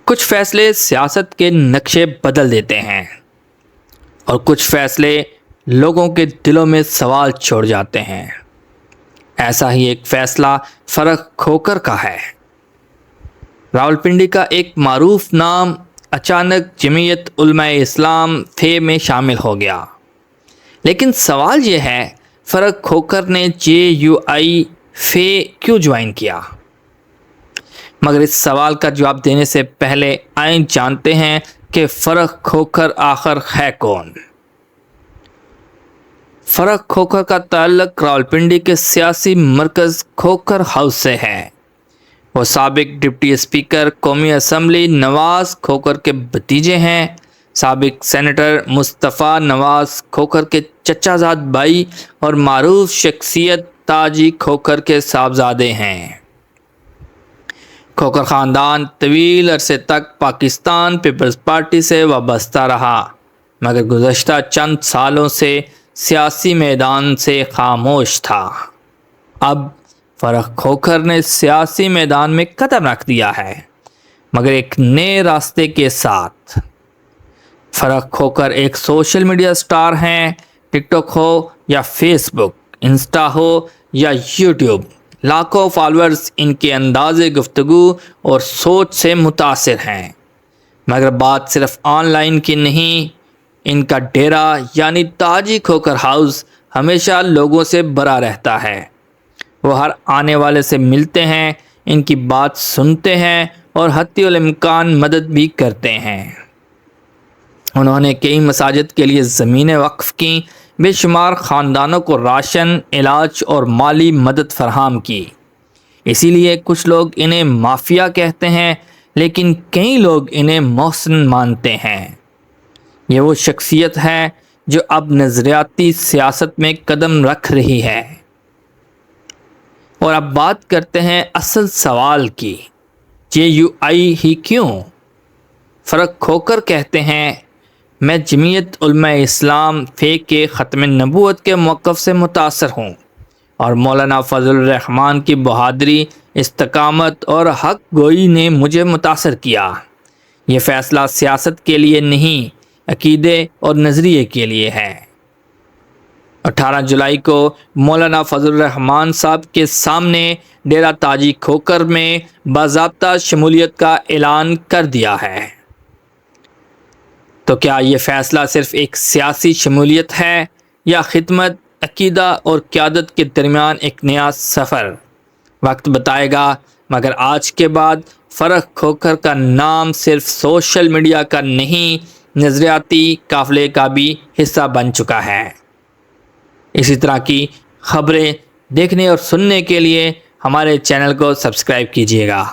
کچھ فیصلے سیاست کے نقشے بدل دیتے ہیں اور کچھ فیصلے لوگوں کے دلوں میں سوال چھوڑ جاتے ہیں۔ ایسا ہی ایک فیصلہ فرق کھوکھر کا ہے۔ راولپنڈی کا ایک معروف نام اچانک جمعیت علماء اسلام فے میں شامل ہو گیا، لیکن سوال یہ ہے فرق کھوکھر نے JUI فے کیوں جوائن کیا؟ مگر اس سوال کا جواب دینے سے پہلے آئیں جانتے ہیں کہ فرق کھوکھر آخر ہے کون۔ فرق کھوکھر کا تعلق راولپنڈی کے سیاسی مرکز کھوکھر ہاؤس سے ہے۔ وہ سابق ڈپٹی اسپیکر قومی اسمبلی نواز کھوکھر کے بھتیجے ہیں۔ سابق سینیٹر مصطفیٰ نواز کھوکھر کے چچا زاد بھائی اور معروف شخصیت تاجی کھوکھر کے صاحبزادے ہیں۔ کھوکھر خاندان طویل عرصے تک پاکستان پیپلز پارٹی سے وابستہ رہا، مگر گزشتہ چند سالوں سے سیاسی میدان سے خاموش تھا۔ اب فرق کھوکھر نے سیاسی میدان میں قدم رکھ دیا ہے، مگر ایک نئے راستے کے ساتھ۔ فرق کھوکھر ایک سوشل میڈیا سٹار ہیں۔ ٹک ٹاک ہو یا فیس بک، انسٹا ہو یا یوٹیوب، لاکھوں فالورز ان کے انداز گفتگو اور سوچ سے متاثر ہیں۔ مگر بات صرف آن لائن کی نہیں، ان کا ڈیرا یعنی تاجی کھوکھر ہاؤس ہمیشہ لوگوں سے بھرا رہتا ہے۔ وہ ہر آنے والے سے ملتے ہیں، ان کی بات سنتے ہیں اور حتی الامکان مدد بھی کرتے ہیں۔ انہوں نے کئی مساجد کے لیے زمینیں وقف کیں، بے شمار خاندانوں کو راشن، علاج اور مالی مدد فراہم کی۔ اسی لیے کچھ لوگ انہیں مافیا کہتے ہیں، لیکن کئی لوگ انہیں محسن مانتے ہیں۔ یہ وہ شخصیت ہے جو اب نظریاتی سیاست میں قدم رکھ رہی ہے۔ اور اب بات کرتے ہیں اصل سوال کی، JUI ہی کیوں؟ فرق کھوکھر کہتے ہیں، میں جمعیت علماء اسلام فے کے ختم نبوت کے موقف سے متاثر ہوں اور مولانا فضل الرحمان کی بہادری، استقامت اور حق گوئی نے مجھے متاثر کیا۔ یہ فیصلہ سیاست کے لیے نہیں، عقیدے اور نظریے کے لیے ہے۔ 18 جولائی کو مولانا فضل الرحمان صاحب کے سامنے ڈیرا تاجی کھوکھر میں باضابطہ شمولیت کا اعلان کر دیا ہے۔ تو کیا یہ فیصلہ صرف ایک سیاسی شمولیت ہے یا خدمت، عقیدہ اور قیادت کے درمیان ایک نیا سفر؟ وقت بتائے گا، مگر آج کے بعد فرق کھوکھر کا نام صرف سوشل میڈیا کا نہیں، نظریاتی قافلے کا بھی حصہ بن چکا ہے۔ اسی طرح کی خبریں دیکھنے اور سننے کے لیے ہمارے چینل کو سبسکرائب کیجیے گا۔